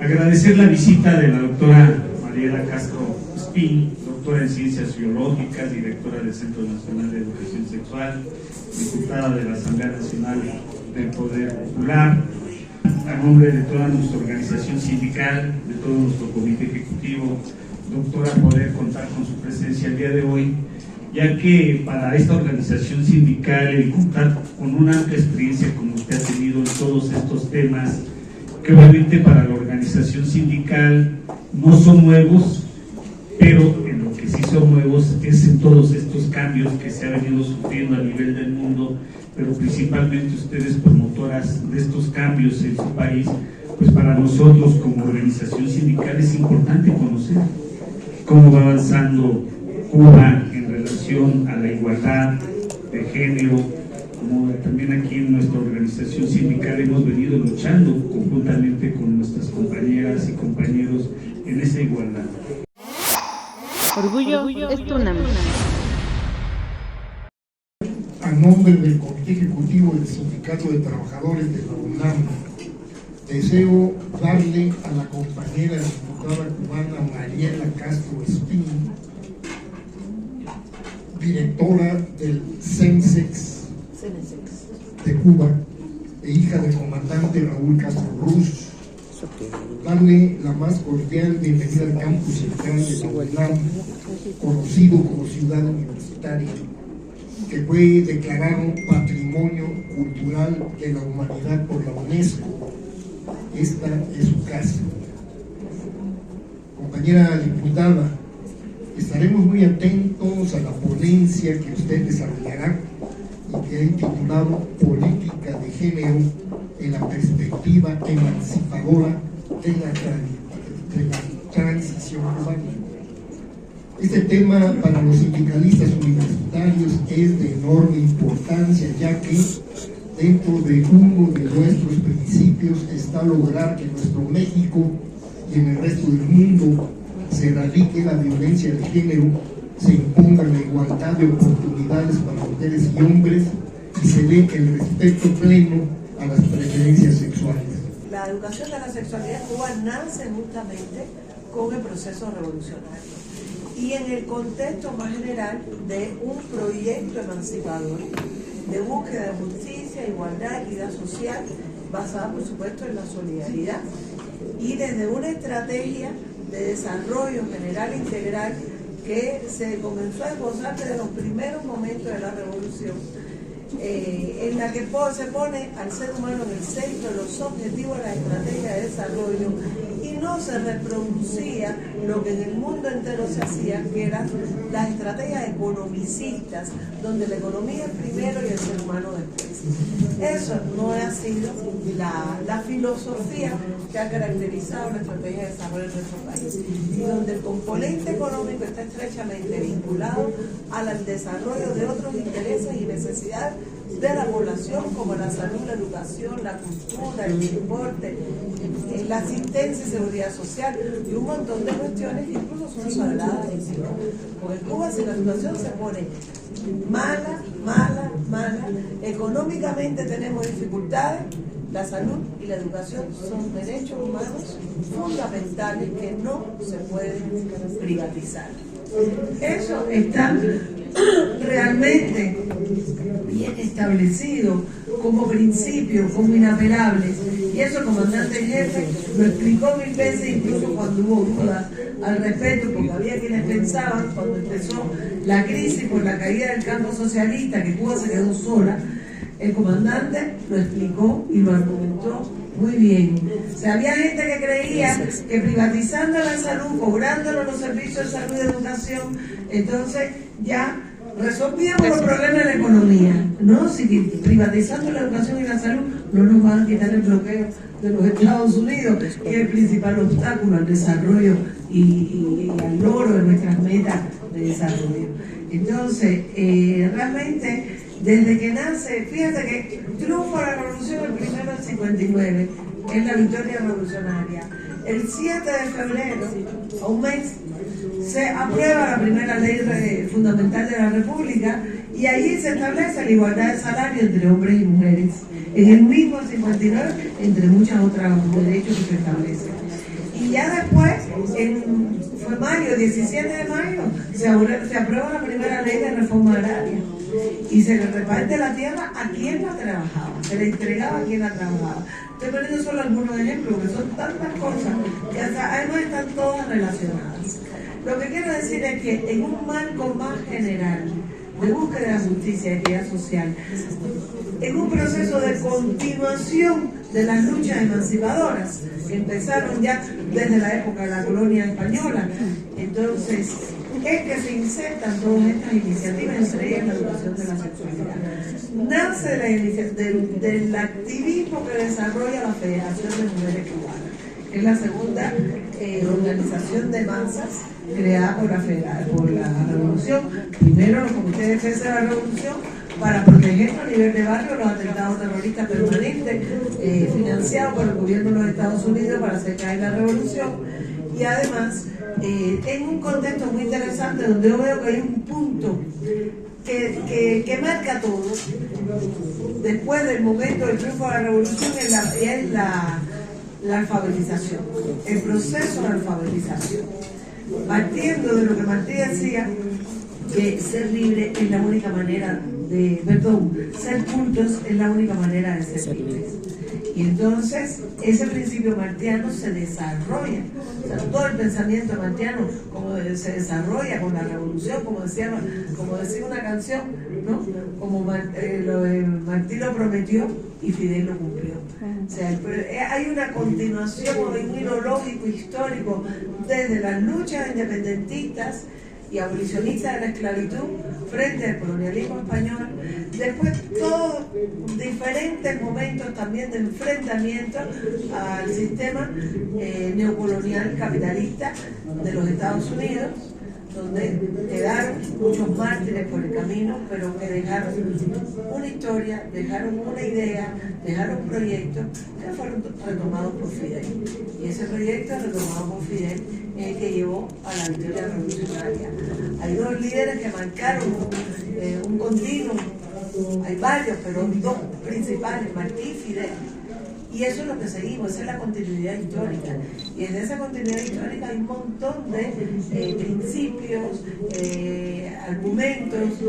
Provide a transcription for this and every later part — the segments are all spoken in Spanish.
Agradecer la visita de la doctora Mariela Castro Espín, doctora en Ciencias Biológicas, directora del Centro Nacional de Educación Sexual, diputada de la Asamblea Nacional del Poder Popular, a nombre de toda nuestra organización sindical, de todo nuestro comité ejecutivo, doctora, poder contar con su presencia el día de hoy, ya que para esta organización sindical el contar con una amplia experiencia como usted ha tenido en todos estos temas, que obviamente para la organización sindical no son nuevos, pero en lo que sí son nuevos es en todos estos cambios que se ha venido sufriendo a nivel del mundo, pero principalmente ustedes promotoras de estos cambios en su país, pues para nosotros como organización sindical es importante conocer cómo va avanzando Cuba en relación a la igualdad de género, como también aquí en nuestra organización sindical hemos venido luchando conjuntamente con nuestras compañeras y compañeros en esa igualdad. Orgullo es TUNAM. A nombre del Comité Ejecutivo del Sindicato de Trabajadores de la UNAM, deseo darle a la compañera diputada cubana Mariela Castro Espín, directora del CENSEX de Cuba e hija del comandante Raúl Castro Ruz, darle la más cordial bienvenida al campus central de la UNAM, conocido como ciudad universitaria, que fue declarado Patrimonio Cultural de la Humanidad por la UNESCO. Esta es su casa. Compañera diputada, estaremos muy atentos a la ponencia que usted desarrollará y que ha intitulado Política de Género en la perspectiva emancipadora de la transición cubana. Este tema para los sindicalistas universitarios es de enorme importancia, ya que dentro de uno de nuestros principios está lograr que en nuestro México y en el resto del mundo se erradique la violencia de género, se imponga la igualdad de oportunidades para mujeres y hombres y se dé el respeto pleno a las preferencias sexuales. La educación de la sexualidad en Cuba nace justamente con el proceso revolucionario y en el contexto más general de un proyecto emancipador de búsqueda de justicia, igualdad, equidad social, basada por supuesto en la solidaridad y desde una estrategia de desarrollo general e integral que se comenzó a esbozar desde los primeros momentos de la revolución, en la que se pone al ser humano en el centro de los objetivos de la estrategia de desarrollo y no se reproducía lo que en el mundo entero se hacía, que eran las estrategias economicistas, donde la economía es primero y el ser humano después. Eso no ha sido la filosofía que ha caracterizado la estrategia de desarrollo de nuestro país, y donde el componente económico está estrechamente vinculado al desarrollo de otros intereses y necesidades de la población, como la salud, la educación, la cultura, el deporte, la asistencia y seguridad social y un montón de cuestiones que incluso son sagradas en sí. Porque en Cuba, si la situación se pone mala, económicamente tenemos dificultades, la salud y la educación son derechos humanos fundamentales que no se pueden privatizar. Eso está realmente bien establecido como principio, como inapelables, y eso el comandante jefe lo explicó 1000 veces, incluso cuando hubo dudas al respecto, porque había quienes pensaban cuando empezó la crisis por la caída del campo socialista que Cuba se quedó sola. El comandante lo explicó y lo argumentó muy bien. O sea, había gente que creía que privatizando la salud, cobrándolo los servicios de salud y de educación, entonces ya resolvíamos los problemas de la economía. No, si privatizando la educación y la salud no nos van a quitar el bloqueo de los Estados Unidos, que es el principal obstáculo al desarrollo y al logro de nuestras metas de desarrollo. Entonces, realmente, desde que nace, fíjate que triunfa la revolución el 1 del 59, que es la victoria revolucionaria. El 7 de febrero, a un mes, se aprueba la primera ley fundamental de la República y ahí se establece la igualdad de salario entre hombres y mujeres. En el mismo 59, entre muchas otras derechos que se establecen. fue mayo, 17 de mayo, se aprueba la primera ley de reforma agraria y se le reparte la tierra a quien la trabajaba, se le entregaba a quien la trabajaba. Estoy poniendo solo algunos ejemplos, porque son tantas cosas que hasta además están todas relacionadas. Lo que quiero decir es que en un marco más general de búsqueda de la justicia y equidad social, en un proceso de continuación de las luchas emancipadoras que empezaron ya desde la época de la colonia española, entonces es que se insertan todas estas iniciativas, entre ellas la educación de la sexualidad. Nace del activismo que desarrolla la Federación de Mujeres Cubanas, que es la segunda organización de masas creada por la Revolución. Primero los comités de defensa de la Revolución para proteger a nivel de barrio los atentados terroristas permanentes financiados por el gobierno de los Estados Unidos para hacer caer la Revolución. Y además, en un contexto muy interesante donde yo veo que hay un punto que marca todo, después del momento del triunfo de la Revolución, es la alfabetización, el proceso de alfabetización. Partiendo de lo que Martí decía, que ser libre es la única manera ser cultos es la única manera de ser libres. Y entonces ese principio martiano se desarrolla, o sea, todo el pensamiento martiano como se desarrolla con la revolución, como decía una canción, ¿no? Como Martí lo prometió y Fidel lo cumplió. O sea, hay una continuación, un hilo lógico histórico desde las luchas independentistas y abolicionistas de la esclavitud frente al colonialismo español, después todos diferentes momentos también de enfrentamiento al sistema neocolonial capitalista de los Estados Unidos, donde quedaron muchos mártires por el camino, pero que dejaron una historia, dejaron una idea, dejaron proyectos que fueron retomados por Fidel. Y ese proyecto retomado por Fidel es el que llevó a la victoria revolucionaria. Hay dos líderes que marcaron un continuo, hay varios, pero dos principales, Martí y Fidel. Y eso es lo que seguimos, esa es la continuidad histórica. Y en esa continuidad histórica hay un montón de principios, argumentos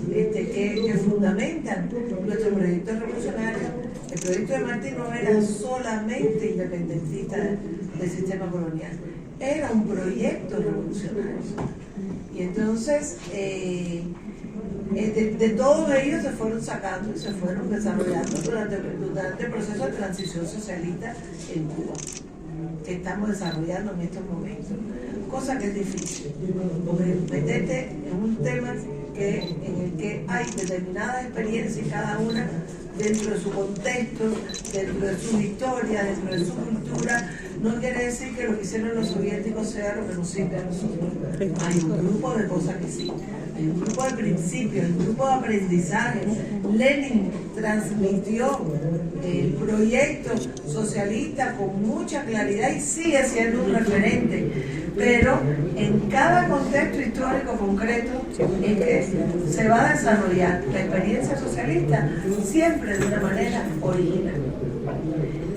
que fundamentan nuestro proyecto revolucionario. El proyecto de Martí no era solamente independentista del sistema colonial, era un proyecto revolucionario. Y entonces, de todos ellos se fueron sacando y se fueron desarrollando durante el proceso de transición socialista en Cuba, que estamos desarrollando en estos momentos. Cosa que es difícil, porque meterte en un tema en el que hay determinadas experiencias, cada una dentro de su contexto, dentro de su historia, dentro de su cultura, no quiere decir que lo que hicieron los soviéticos sea lo que nos sirve a nosotros. Hay un grupo de cosas que sí, hay un grupo de principios, hay un grupo de aprendizaje. Lenin transmitió el proyecto socialista con mucha claridad y sigue siendo un referente, pero en cada contexto histórico concreto en que se va a desarrollar la experiencia socialista siempre de una manera original.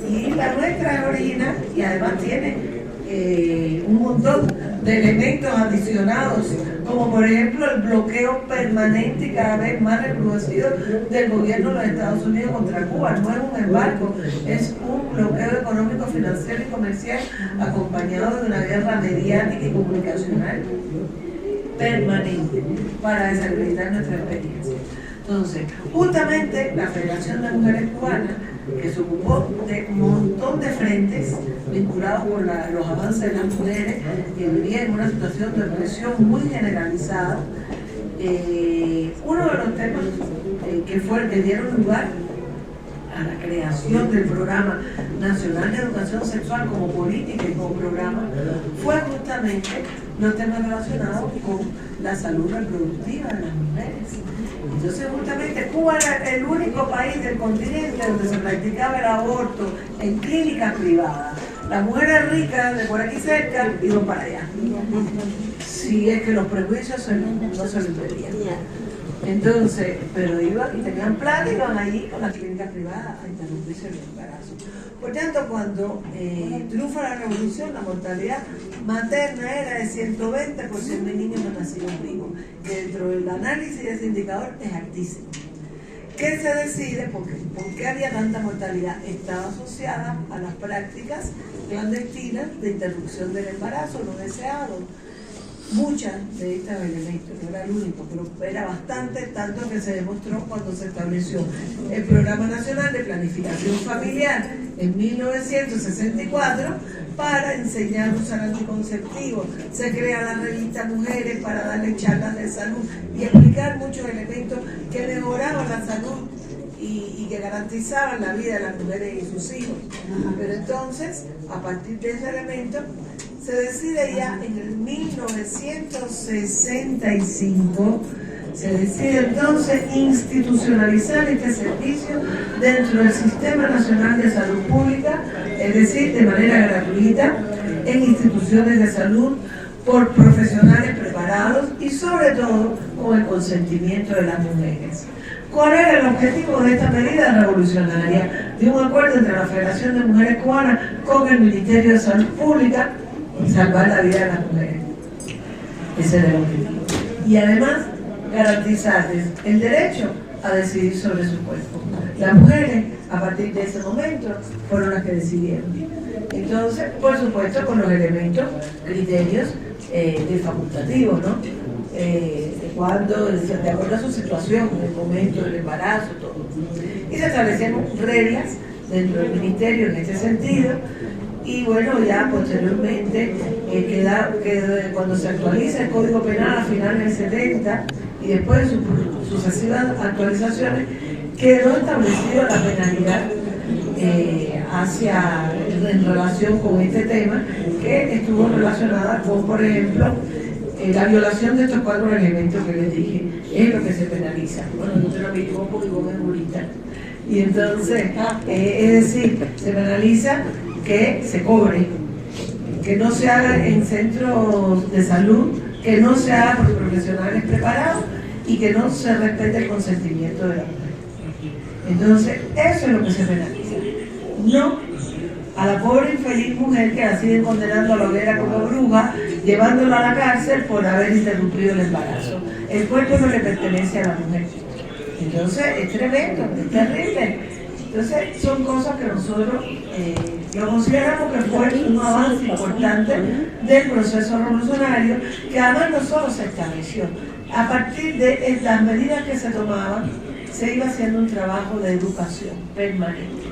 Y la nuestra es original y además tiene un montón de elementos adicionados, como por ejemplo el bloqueo permanente y cada vez más recrudecido del gobierno de los Estados Unidos contra Cuba. No es un embargo, es un bloqueo económico, financiero y comercial acompañado de una guerra mediática y comunicacional permanente para desacreditar nuestra experiencia. Entonces, justamente la Federación de Mujeres Cubanas, que se ocupó de un montón de frentes vinculados con los avances de las mujeres que vivían en una situación de opresión muy generalizada, uno de los temas que dieron lugar a la creación del Programa Nacional de Educación Sexual como política y como programa fue justamente los temas relacionados con la salud reproductiva de las mujeres. Entonces justamente Cuba era el único país del continente donde se practicaba el aborto en clínicas privadas. Las mujeres ricas de por aquí cerca iban para allá. Si es que los prejuicios no se lo impedían. Entonces, pero iban y tenían plata, iban allí con las clínicas privadas a interrumpirse el embarazo. Por tanto, cuando triunfa la revolución, la mortalidad materna era de 120 por 100.000 niños no nacidos vivos, que dentro del análisis de ese indicador es altísimo. ¿Qué se decide? ¿Por qué había tanta mortalidad? Estaba asociada a las prácticas clandestinas de interrupción del embarazo no deseado. Muchas de estos elementos, no era el único, pero era bastante, tanto que se demostró cuando se estableció el Programa Nacional de Planificación Familiar en 1964 para enseñar a usar anticonceptivos. Se crea la revista Mujeres para darle charlas de salud y explicar muchos elementos que mejoraban la salud y que garantizaban la vida de las mujeres y sus hijos. Pero entonces, a partir de ese elemento, se decide ya en el 1965, se decide entonces institucionalizar este servicio dentro del Sistema Nacional de Salud Pública, es decir, de manera gratuita, en instituciones de salud, por profesionales preparados y sobre todo con el consentimiento de las mujeres. ¿Cuál era el objetivo de esta medida revolucionaria? De un acuerdo entre la Federación de Mujeres Cubanas con el Ministerio de Salud Pública, salvar la vida de las mujeres. Ese era el objetivo. Y además, garantizarles el derecho a decidir sobre su cuerpo. Las mujeres, a partir de ese momento, fueron las que decidieron. Entonces, por supuesto, con los elementos, criterios de facultativos, ¿no? De acuerdo a su situación, en el momento del embarazo, todo. Y se establecieron reglas dentro del ministerio en este sentido. Y bueno, ya posteriormente, cuando se actualiza el Código Penal a finales del 70 y después de sus sucesivas actualizaciones, quedó establecida la penalidad en relación con este tema, que estuvo relacionada con, por ejemplo, la violación de estos 4 elementos que les dije, es lo que se penaliza. Bueno, yo te lo digo porque vos me jurista. Y entonces, es decir, se penaliza que se cobre, que no se haga en centros de salud, que no se haga por profesionales preparados y que no se respete el consentimiento de la mujer. Entonces, eso es lo que se penaliza. No a la pobre infeliz mujer que la siguen condenando a la hoguera como bruja, llevándola a la cárcel por haber interrumpido el embarazo. El cuerpo no le pertenece a la mujer. Entonces, es tremendo, es terrible. Entonces, son cosas que nosotros lo consideramos que fue un avance importante del proceso revolucionario, que además no solo se estableció. A partir de las medidas que se tomaban, se iba haciendo un trabajo de educación permanente.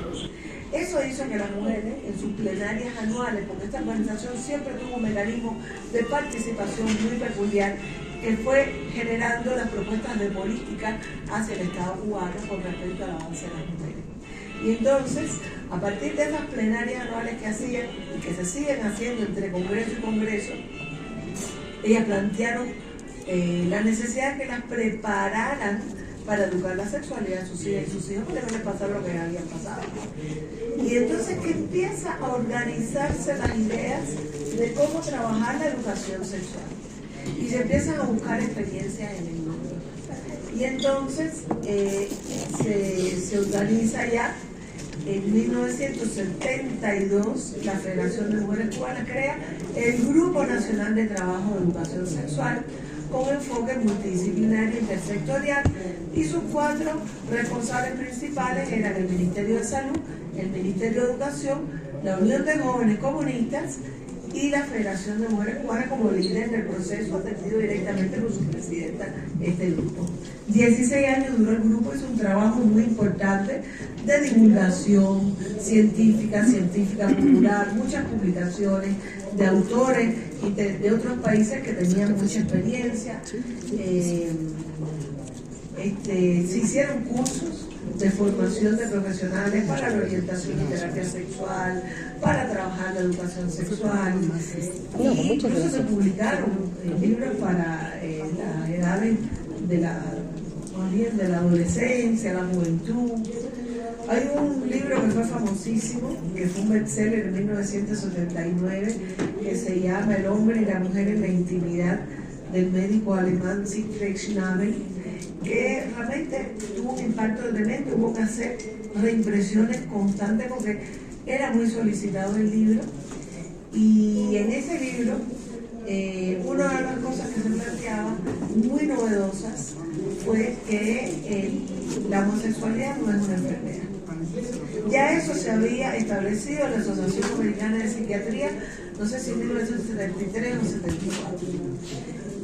Eso hizo que las mujeres, en sus plenarias anuales, porque esta organización siempre tuvo un mecanismo de participación muy peculiar, que fue generando las propuestas de política hacia el Estado cubano con respecto al avance de las mujeres. Y entonces, a partir de esas plenarias anuales que hacían y que se siguen haciendo entre Congreso y Congreso, ellas plantearon la necesidad de que las prepararan para educar la sexualidad de sus hijas y sus hijos, porque no les pasaba lo que habían pasado. Y entonces que empieza a organizarse las ideas de cómo trabajar la educación sexual. Y se empiezan a buscar experiencias en el mundo. Y entonces se organiza ya en 1972, la Federación de Mujeres Cubanas crea el Grupo Nacional de Trabajo de Educación Sexual, con enfoque multidisciplinario intersectorial, y sus 4 responsables principales eran el Ministerio de Salud, el Ministerio de Educación, la Unión de Jóvenes Comunistas y la Federación de Mujeres Cubanas como líder del proceso, atendido directamente por su presidenta, este grupo. 16 años duró el grupo, hizo un trabajo muy importante de divulgación científica popular, muchas publicaciones de autores y de otros países que tenían mucha experiencia. Se hicieron cursos de formación de profesionales para la orientación y terapia sexual, para trabajar la educación sexual, y incluso se publicaron libros para las edades de la adolescencia, la juventud. Hay un libro que fue famosísimo, que fue un bestseller en 1979, que se llama El hombre y la mujer en la intimidad, del médico alemán Siegfried Schnabel, que realmente tuvo un impacto tremendo. Hubo que hacer reimpresiones constantes porque era muy solicitado el libro. Y en ese libro, una de las cosas que se planteaba, muy novedosas, fue que la homosexualidad no es una enfermedad. Ya eso se había establecido en la Asociación Americana de Psiquiatría, no sé si en 1973 o 74.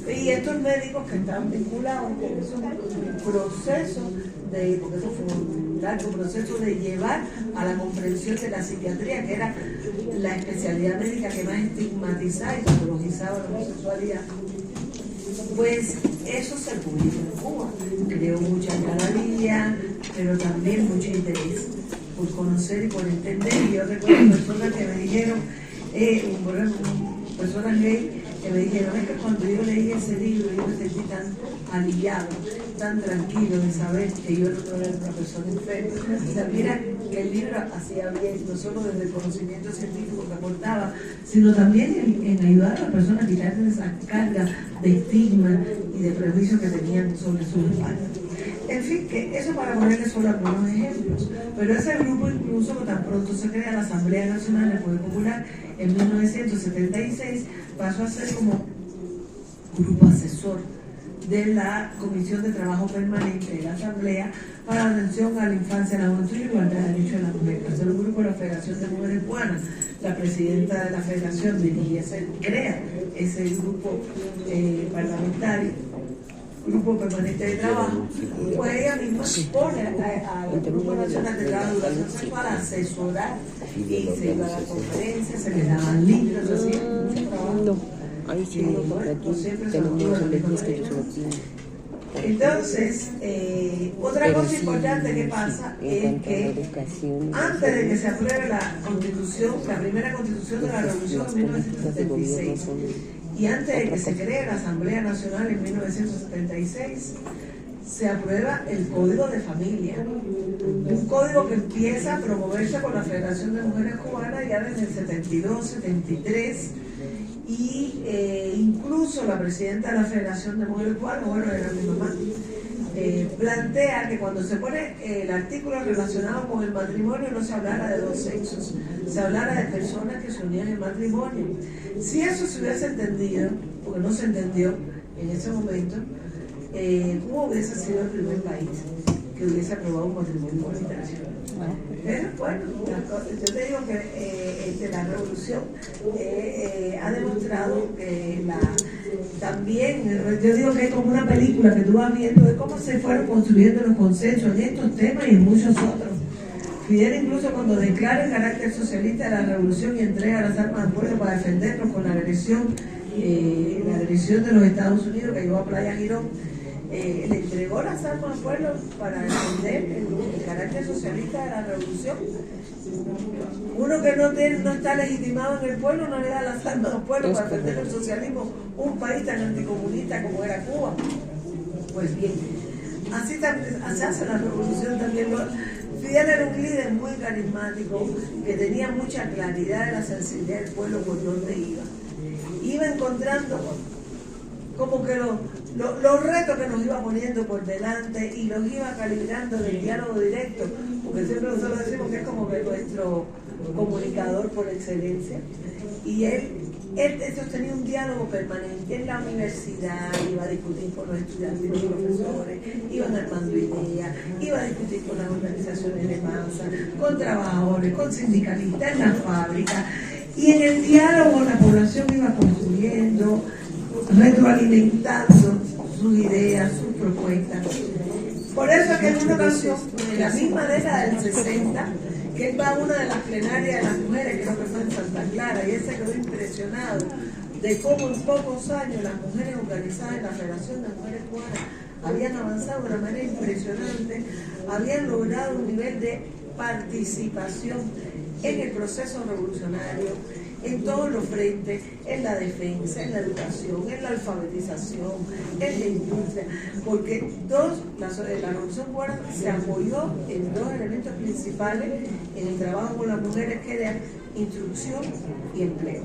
Y estos médicos que estaban vinculados con esos procesos porque eso fue un largo proceso de llevar a la comprensión de la psiquiatría, que era la especialidad médica que más estigmatizaba y patologizaba la homosexualidad, pues eso se publicó en Cuba. Creó mucha algarabía, pero también mucho interés por conocer y por entender. Y yo recuerdo personas que me dijeron, personas gay, que me dijeron, es que cuando yo leí ese libro yo me sentí tan aliviado, tan tranquilo de saber que yo no era una persona enferma. O sea, mira que el libro hacía bien, no solo desde el conocimiento científico que aportaba, sino también en ayudar a las personas a quitarse esa carga de estigma y de prejuicios que tenían sobre sus espaldas. En fin, que eso para ponerles solo algunos ejemplos. Pero ese grupo, incluso tan pronto se crea la Asamblea Nacional del Poder Popular en 1976, pasó a ser como grupo asesor de la Comisión de Trabajo Permanente de la Asamblea para la atención a la infancia, la juventud y la igualdad de derechos de la mujer. Es el grupo de la Federación de Mujeres Cubanas. La presidenta de la federación crea ese grupo parlamentario, grupo permanente de trabajo, pues ella misma pone al Grupo Nacional de la Educación Sexual a asesorar, y se iba a dar conferencias, se le daban libros, se hacía mucho trabajo. Ahí sí, aquí tenemos el que yo soy. Entonces, otra cosa importante que pasa es que antes de que se apruebe la constitución, la primera constitución de la Revolución en 1976, y antes de que se cree la Asamblea Nacional en 1976, se aprueba el Código de Familia, un código que empieza a promoverse por la Federación de Mujeres Cubanas ya desde el 72, 73, y incluso la presidenta de la Federación de Mujeres Cubanas, bueno, era mi mamá, plantea que cuando se pone el artículo relacionado con el matrimonio no se hablara de dos sexos, se hablara de personas que se unían en matrimonio. Si eso se hubiese entendido, porque no se entendió en ese momento, Cuba hubiese sido el primer país que hubiese aprobado un matrimonio igualitario. Pero bueno, yo te digo que la revolución ha demostrado que también, yo digo que es como una película que tú vas viendo de cómo se fueron construyendo los consensos en estos temas y en muchos otros. Fidel incluso cuando declara el carácter socialista de la revolución y entrega las armas al pueblo para defendernos con la agresión de los Estados Unidos que llevó a Playa Girón, le entregó las armas al pueblo para defender el carácter socialista de la revolución. Uno que no está legitimado en el pueblo no le da las armas al pueblo para defender el socialismo, un país tan anticomunista como era Cuba. Pues bien, así se hace la revolución también. Fidel era un líder muy carismático que tenía mucha claridad de la sensibilidad del pueblo por dónde iba. Iba encontrando como que los retos que nos iba poniendo por delante y los iba calibrando del diálogo directo, porque siempre nosotros decimos que es como que nuestro comunicador por excelencia. Y él sostenía un diálogo permanente en la universidad, iba a discutir con los estudiantes y los profesores, iban armando ideas, iba a discutir con las organizaciones de masa, con trabajadores, con sindicalistas en la fábrica, y en el diálogo la población iba construyendo, retroalimentando sus ideas, sus propuestas. Por eso es que en una ocasión, en la misma década del 60, que él va a una de las plenarias de las mujeres, creo que fue en Santa Clara, y él se quedó impresionado de cómo en pocos años las mujeres organizadas en la Federación de Mujeres Cubanas habían avanzado de una manera impresionante, habían logrado un nivel de participación en el proceso revolucionario, en todos los frentes, en la defensa, en la educación, en la alfabetización, en la industria, porque la Revolución Cubana se apoyó en dos elementos principales en el trabajo con las mujeres, que eran instrucción y empleo.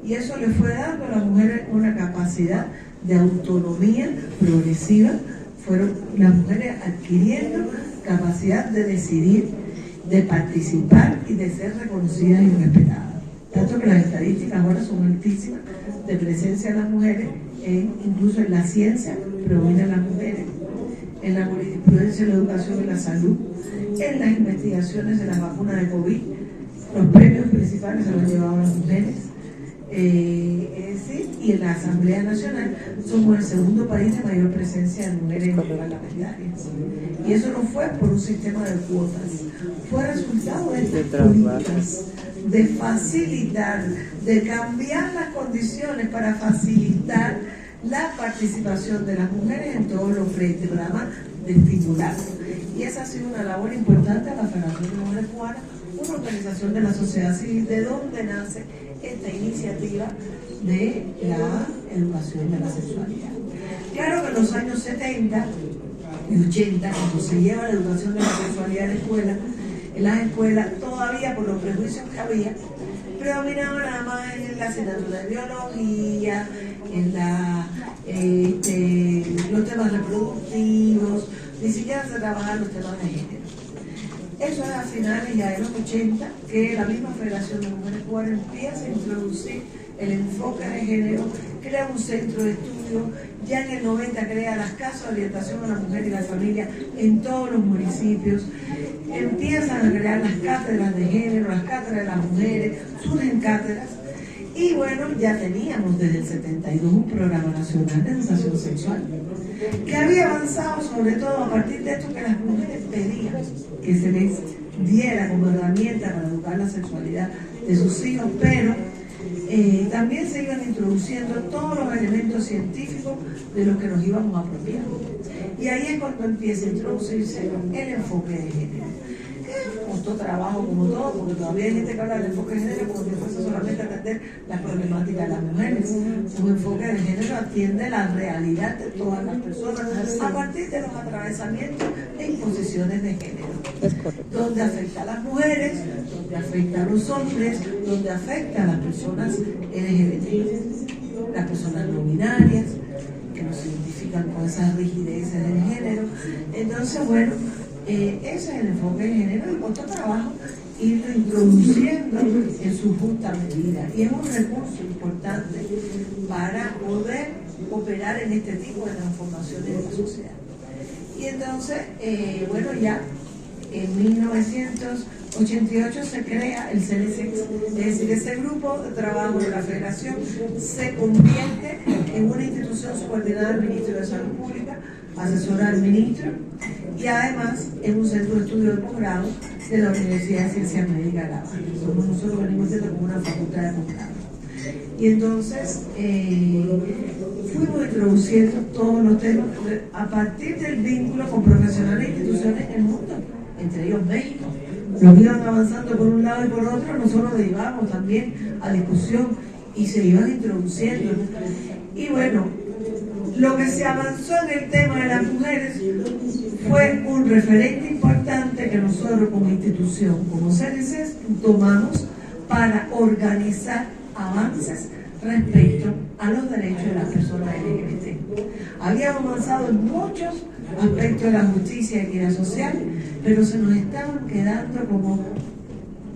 Y eso le fue dando a las mujeres una capacidad de autonomía progresiva, fueron las mujeres adquiriendo capacidad de decidir, de participar y de ser reconocidas y respetadas. Tanto que las estadísticas ahora son altísimas de presencia de las mujeres, incluso en la ciencia predominan las mujeres, en la jurisprudencia, en la educación y la salud, en las investigaciones de las vacunas de COVID, los premios principales se los han llevado las mujeres. Es decir, y en la Asamblea Nacional somos el segundo país de mayor presencia de mujeres en parlamentarias. Y eso no fue por un sistema de cuotas, fue resultado de estas políticas de facilitar, de cambiar las condiciones para facilitar la participación de las mujeres en todos los frentes, pero además de estimular. Y esa ha sido una labor importante de la Federación de Mujeres Cubanas, una organización de la sociedad civil, de donde nace esta iniciativa de la educación de la sexualidad. Claro que en los años 70 y 80, cuando se lleva la educación de la sexualidad en las escuelas todavía por los prejuicios que había, predominaba nada más en la asignatura de biología, en los temas reproductivos, ni siquiera se trabajaban los temas de género. Eso es a finales ya de los 80, que la misma Federación de Mujeres Cubanas empieza a introducir el enfoque de género, crea un centro de estudio, ya en el 90 crea las casas de orientación a la mujer y la familia en todos los municipios, empiezan a crear las cátedras de género, las cátedras de las mujeres, surgen cátedras, y bueno, ya teníamos desde el 72 un programa nacional de educación sexual, que había avanzado sobre todo a partir de esto que las mujeres pedían que se les diera como herramienta para educar la sexualidad de sus hijos, pero también se iban introduciendo todos los elementos científicos de los que nos íbamos apropiando. Y ahí es cuando empieza a introducirse el enfoque de género. Costó trabajo como todo, porque todavía hay gente que habla del enfoque de género como si fuese solamente atender las problemáticas de las mujeres. Un enfoque de género atiende la realidad de todas las personas a partir de los atravesamientos e imposiciones de género, donde afecta a las mujeres, donde afecta a los hombres, donde afecta a las personas LGBT, las personas no binarias, que no se identifican con esas rigideces del género. Entonces, bueno, ese es el enfoque de género, y costó trabajo irlo introduciendo en su justa medida, y es un recurso importante para poder operar en este tipo de transformaciones de la sociedad. Y entonces, bueno, ya en 1988 se crea el CELESEX, es decir, ese grupo de trabajo de la Federación se convierte en una institución subordinada al Ministro de Salud Pública, asesora al ministro, y además en un centro de estudio de posgrado de la Universidad de Ciencias Médicas de La Habana. Nosotros venimos siendo como una facultad de posgrado. Y entonces fuimos introduciendo todos los temas a partir del vínculo con profesionales e instituciones en el mundo, entre ellos México. Los que iban avanzando por un lado y por otro, nosotros derivamos también a discusión y se iban introduciendo. Y bueno, lo que se avanzó en el tema de las mujeres fue un referente importante que nosotros como institución, como CELESEX, tomamos para organizar avances respecto a los derechos de las personas LGBT. Habíamos avanzado en muchos aspectos de la justicia y equidad social, pero se nos estaban quedando como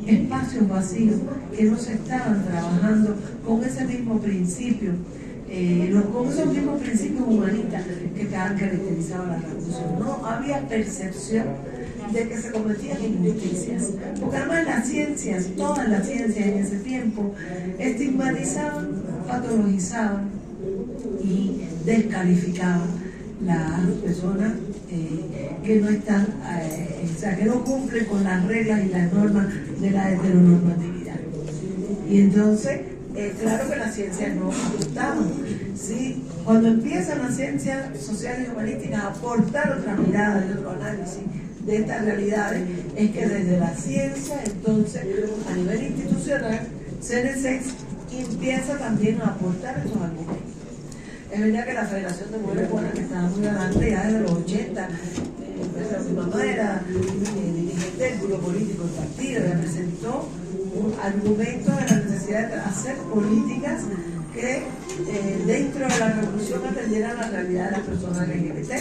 espacios vacíos que no se estaban trabajando con ese mismo principio, con esos mismos principios humanistas que caracterizaban la revolución. No había percepción de que se cometían injusticias, porque además las ciencias, todas las ciencias en ese tiempo, estigmatizaban, patologizaban y descalificaban las personas que no están, o sea, que no cumplen con las reglas y las normas de la heteronormatividad. Y entonces, claro que las ciencias no aportaban. ¿Sí? Cuando empiezan las ciencias sociales y humanísticas a aportar otra mirada y otro análisis de estas realidades, es que desde la ciencia, entonces, a nivel institucional, CNSEX empieza también a aportar estos argumentos. Es verdad que la Federación de Mujeres Cubanas, que estaba muy adelante ya desde los 80, mi mamá era dirigente del grupo político del partido, ella presentó un argumento de la necesidad de hacer políticas que dentro de la revolución atendieran la realidad de las personas LGBT,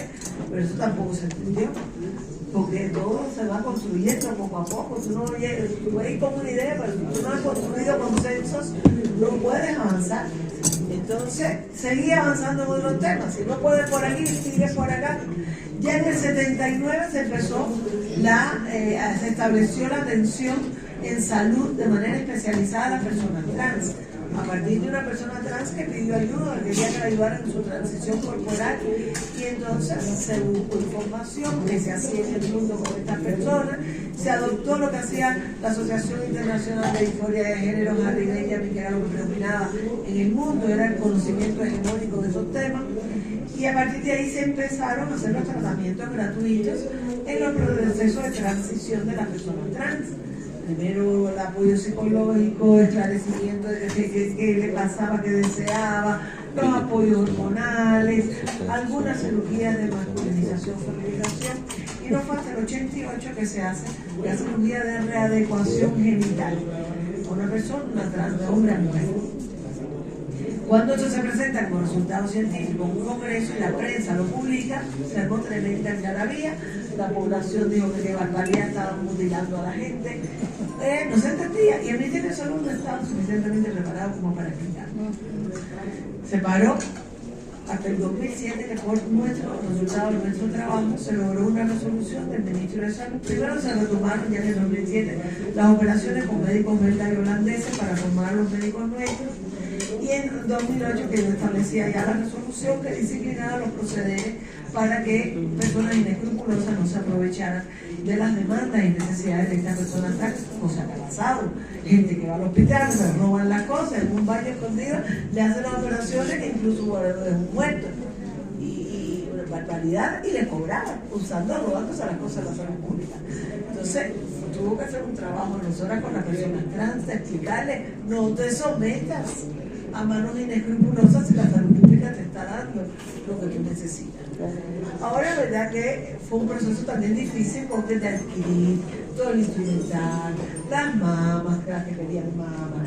pero eso tampoco se entendió, porque todo se va construyendo poco a poco. Tú ves como una idea, pero si tú no has construido consensos, no puedes avanzar. Entonces, seguía avanzando en otros temas. Si no puedes por aquí, sigues por acá. Ya en el 79 se empezó se estableció la atención en salud de manera especializada a las personas trans. A partir de una persona trans que pidió ayuda, quería que la ayudaran en su transición corporal, y entonces se buscó información que se hacía en el mundo con estas personas, se adoptó lo que hacía la Asociación Internacional de Disforia de Género, Harry Benjamin, que era lo que predominaba en el mundo, era el conocimiento hegemónico de esos temas, y a partir de ahí se empezaron a hacer los tratamientos gratuitos en los procesos de transición de las personas trans. Primero el apoyo psicológico, esclarecimiento de qué le pasaba, qué deseaba, los apoyos hormonales, algunas cirugías de masculinización, feminización, y no fue hasta el 88 que se hace la cirugía de readecuación genital a una persona, una trans, de hombre a mujer. Cuando eso se presenta como resultado científico en un congreso y la prensa lo publica, se armó tremenda algarabía, la población dijo que qué barbaridad, estaban mutilando a la gente, no se entendía, y el Ministerio de Salud no estaba suficientemente preparado como para explicar. Se paró hasta el 2007, que por nuestro resultado de nuestro trabajo se logró una resolución del Ministro de Salud. Primero se retomaron ya en el 2007 las operaciones con médicos belgas y holandeses para formar a los médicos nuestros, y en 2008 que establecía ya la resolución que disciplinaba los procederes para que personas inescrupulosas no se aprovecharan de las demandas y necesidades de estas personas trans, cosa que ha pasado. Gente que va al hospital, se roban las cosas, en un baño escondido, le hacen las operaciones que incluso de un muerto. Y una barbaridad, y le cobraban, robándose las cosas de la salud pública. Entonces, tuvo que hacer un trabajo nosotras con las personas trans, de explicarles, no te sometas a manos inescrupulosas si la salud pública te está dando lo que tú necesitas. Ahora, la verdad que fue un proceso también difícil, porque de adquirir todo el instrumental, las mamas, las que querían mamas,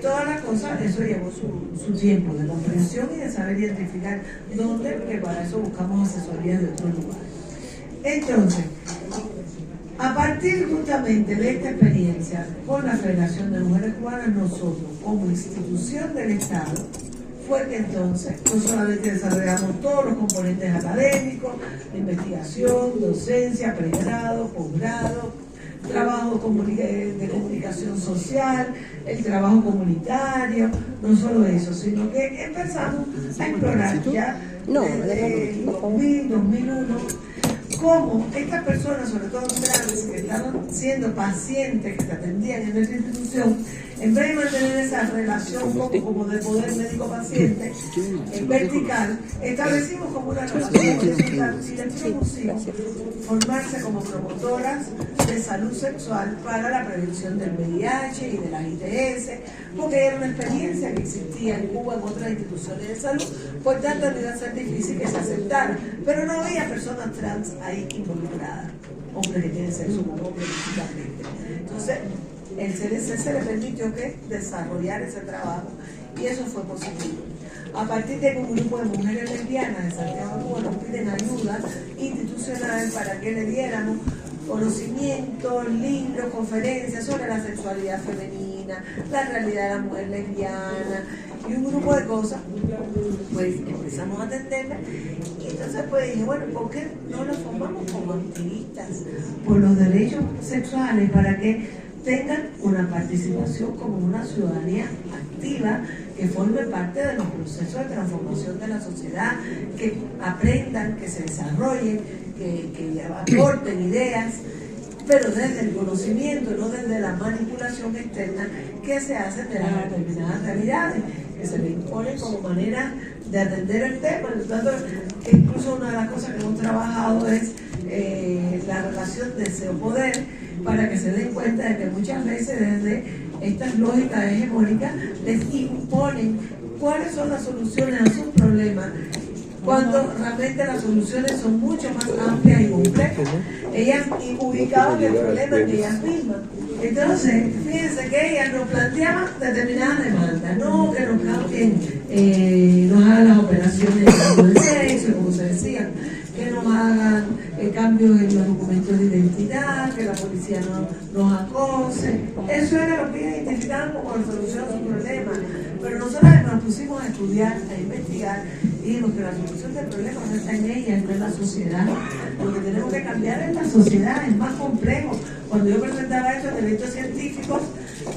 todas las cosas, eso llevó su tiempo de comprensión y de saber identificar dónde, porque para eso buscamos asesorías de otros lugares. Entonces, a partir justamente de esta experiencia con la Federación de Mujeres Cubanas, nosotros como institución del Estado, fue que entonces no solamente desarrollamos todos los componentes académicos, de investigación, docencia, pregrado, posgrado, trabajo de comunicación social, el trabajo comunitario, no solo eso, sino que empezamos a explorar ya desde 2000, 2001, cómo estas personas, sobre todo trans, que estaban siendo pacientes que se atendían en nuestra institución, en vez de mantener esa relación un poco como de poder médico-paciente vertical, establecimos como una relación horizontal y les propusimos formarse como promotoras de salud sexual para la prevención del VIH y de las ITS, porque era una experiencia que existía en Cuba en otras instituciones de salud, por tanto no iba a ser difícil que se aceptara, pero no había personas trans ahí involucradas, hombres que tienen sexo con hombres principalmente. Entonces, el CDC se le permitió que desarrollar ese trabajo, y eso fue positivo. A partir de que un grupo de mujeres lesbianas de Santiago de Cuba nos piden ayuda institucional para que le diéramos conocimientos, libros, conferencias sobre la sexualidad femenina, la realidad de la mujer lesbiana y un grupo de cosas, pues empezamos a atenderla. Y entonces pues dije, bueno, ¿por qué no nos formamos como activistas por los derechos sexuales para que tengan una participación como una ciudadanía activa, que forme parte de los procesos de transformación de la sociedad, que aprendan, que se desarrollen, que aporten ideas, pero desde el conocimiento, no desde la manipulación externa que se hace de las determinadas realidades, que se le imponen como manera de atender el tema. Por lo tanto, incluso una de las cosas que hemos trabajado es la relación deseo-poder, para que se den cuenta de que muchas veces desde estas lógicas hegemónicas les imponen cuáles son las soluciones a sus problemas, cuando realmente las soluciones son mucho más amplias y complejas. Ellas ubicaban el problema en ellas mismas. Entonces, fíjense que ellas nos planteaban determinadas demandas, no que nos cambien, nos hagan las operaciones de sexo, como se decía, que nos hagan cambios en los documentos de identidad, que la policía no nos acose. Eso era lo que ellos identificaban como la solución a su problema. Pero nosotros nos pusimos a estudiar, a investigar, y dijimos que la solución del problema no está en ella, no en la sociedad. Lo que tenemos que cambiar es la sociedad, es más complejo. Cuando yo presentaba esto en eventos científicos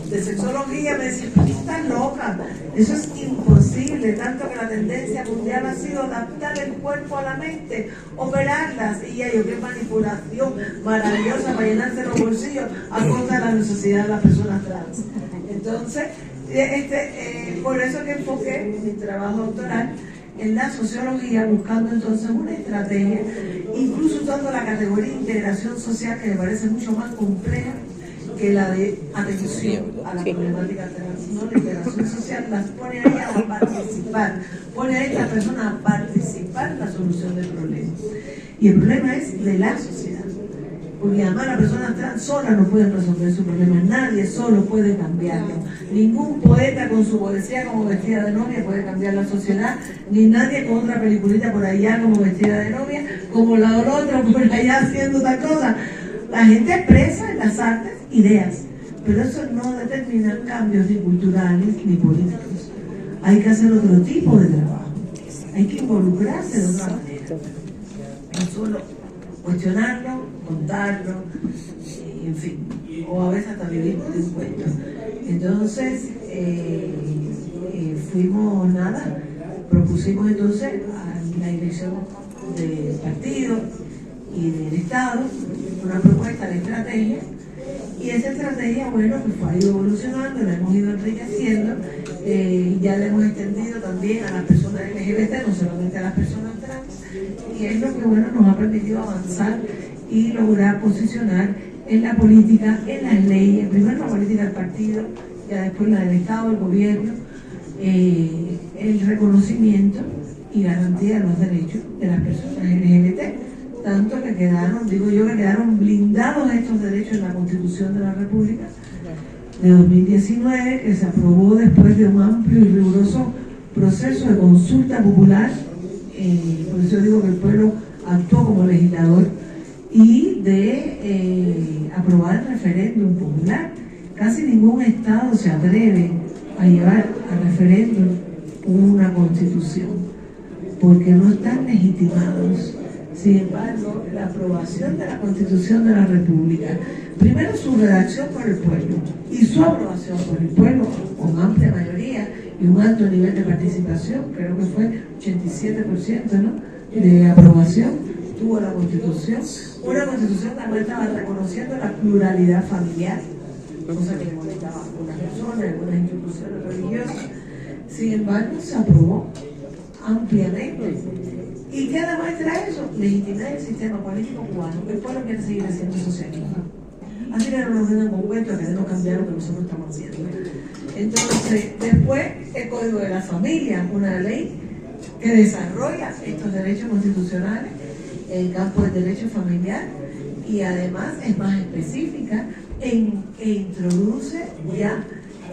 de sexología, me decían, pero estás loca, eso es imposible, tanto que la tendencia mundial ha sido adaptar el cuerpo a la mente, operarlas, y ya yo, qué manipulación maravillosa para llenarse los bolsillos a costa de la necesidad de las personas trans. Entonces, por eso que enfoqué mi trabajo doctoral en la sociología, buscando entonces una estrategia, incluso usando la categoría de integración social, que me parece mucho más compleja que la de atención a la problemática trans. ¿No? La integración social las pone a ellas a participar, pone a estas personas a participar en la solución del problema. Y el problema es de la sociedad, porque además las personas trans solas no pueden resolver su problema, nadie solo puede cambiarlo. Ningún poeta con su poesía como vestida de novia puede cambiar la sociedad, ni nadie con otra peliculita por allá como vestida de novia, como la del otro por allá haciendo otra cosa. La gente expresa en las artes ideas, pero eso no determina cambios ni culturales ni políticos. Hay que hacer otro tipo de trabajo, hay que involucrarse de otra manera, no solo cuestionarlo, contarlo, en fin, o a veces hasta vivir de un cuento. Entonces, propusimos entonces a la dirección del partido y del Estado una propuesta de estrategia, y esa estrategia, bueno, pues ha ido evolucionando, la hemos ido enriqueciendo, ya la hemos extendido también a las personas LGBT, no solamente a las personas trans, y es lo que, bueno, nos ha permitido avanzar y lograr posicionar en la política, en las leyes, primero la política del partido, ya después la del Estado, el gobierno, el reconocimiento y garantía de los derechos de las personas LGBT, tanto que quedaron blindados estos derechos en la Constitución de la República de 2019, que se aprobó después de un amplio y riguroso proceso de consulta popular, por eso digo que el pueblo actuó como legislador, y de aprobar el referéndum popular. Casi ningún Estado se atreve a llevar a referéndum una Constitución, porque no están legitimados. Sin embargo, la aprobación de la Constitución de la República, primero su redacción por el pueblo y su aprobación por el pueblo con amplia mayoría y un alto nivel de participación, creo que fue 87%, ¿no?, de aprobación, tuvo la Constitución, una Constitución que además estaba reconociendo la pluralidad familiar, cosa que le molestaba a algunas personas, a algunas instituciones religiosas. Sin embargo, se aprobó ampliamente. ¿Y qué demuestra eso? Legitimar el sistema político cubano, que el pueblo quiere seguir haciendo socialismo. Así que no nos vengan con cuentos, queremos cambiar lo que nosotros estamos haciendo. Entonces, después, el Código de la Familia, una ley que desarrolla estos derechos constitucionales en el campo del derecho familiar, y además es más específica en que introduce ya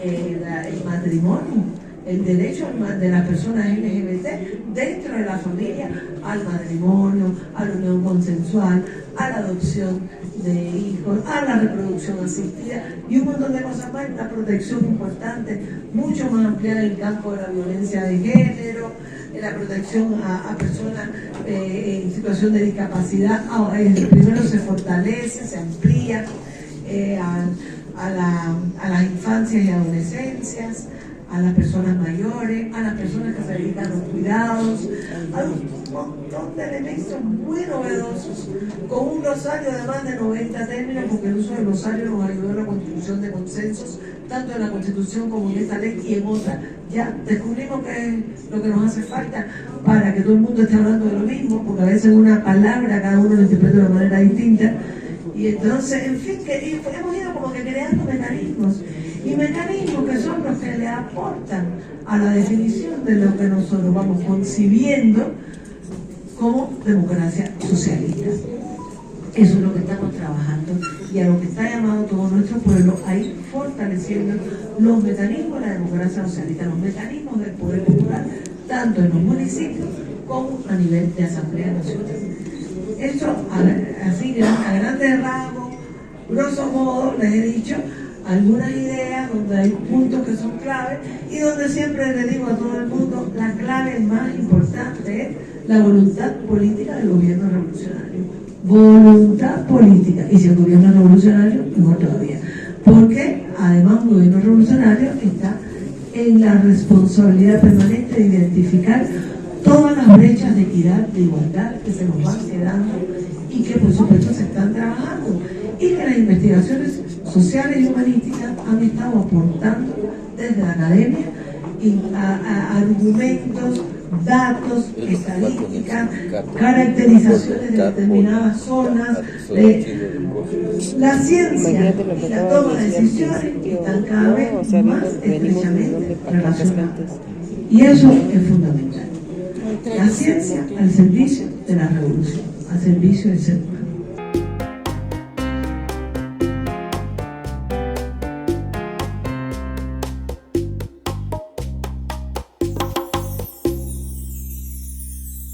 el matrimonio, el derecho de las personas LGBT dentro de la familia al matrimonio, a la unión consensual, a la adopción de hijos, a la reproducción asistida y un montón de cosas más, una protección importante, mucho más amplia en el campo de la violencia de género, en la protección a personas en situación de discapacidad. Primero se fortalece, se amplía a las infancias y adolescencias, a las personas mayores, a las personas que se dedican a los cuidados, a un montón de elementos muy novedosos, con un glosario de más de 90 términos, porque el uso del glosario nos ayudó en la constitución de consensos, tanto en la Constitución como en esta ley y en otra. Ya descubrimos que es lo que nos hace falta para que todo el mundo esté hablando de lo mismo, porque a veces una palabra cada uno la interpreta de una manera distinta. Y entonces, en fin, hemos ido como que creando mecanismos. y mecanismos que son los que le aportan a la definición de lo que nosotros vamos concibiendo como democracia socialista. Eso es lo que estamos trabajando y a lo que está llamado todo nuestro pueblo, a ir fortaleciendo los mecanismos de la democracia socialista, los mecanismos del poder popular, tanto en los municipios como a nivel de Asamblea Nacional. Esto, así a grandes rasgos, grosso modo, les he dicho algunas ideas donde hay puntos que son claves y donde siempre le digo a todo el mundo, la clave más importante es la voluntad política del gobierno revolucionario. Voluntad política, y si el gobierno es revolucionario, mejor todavía, porque además un gobierno revolucionario está en la responsabilidad permanente de identificar todas las brechas de equidad, de igualdad que se nos van quedando y que por supuesto se están trabajando, y que las investigaciones sociales y humanísticas han estado aportando desde la academia a argumentos, datos, estadísticas, caracterizaciones de determinadas zonas, la ciencia y la toma de decisiones están cada vez más estrechamente relacionadas. Y eso es fundamental. La ciencia al servicio de la revolución, al servicio del ser humano.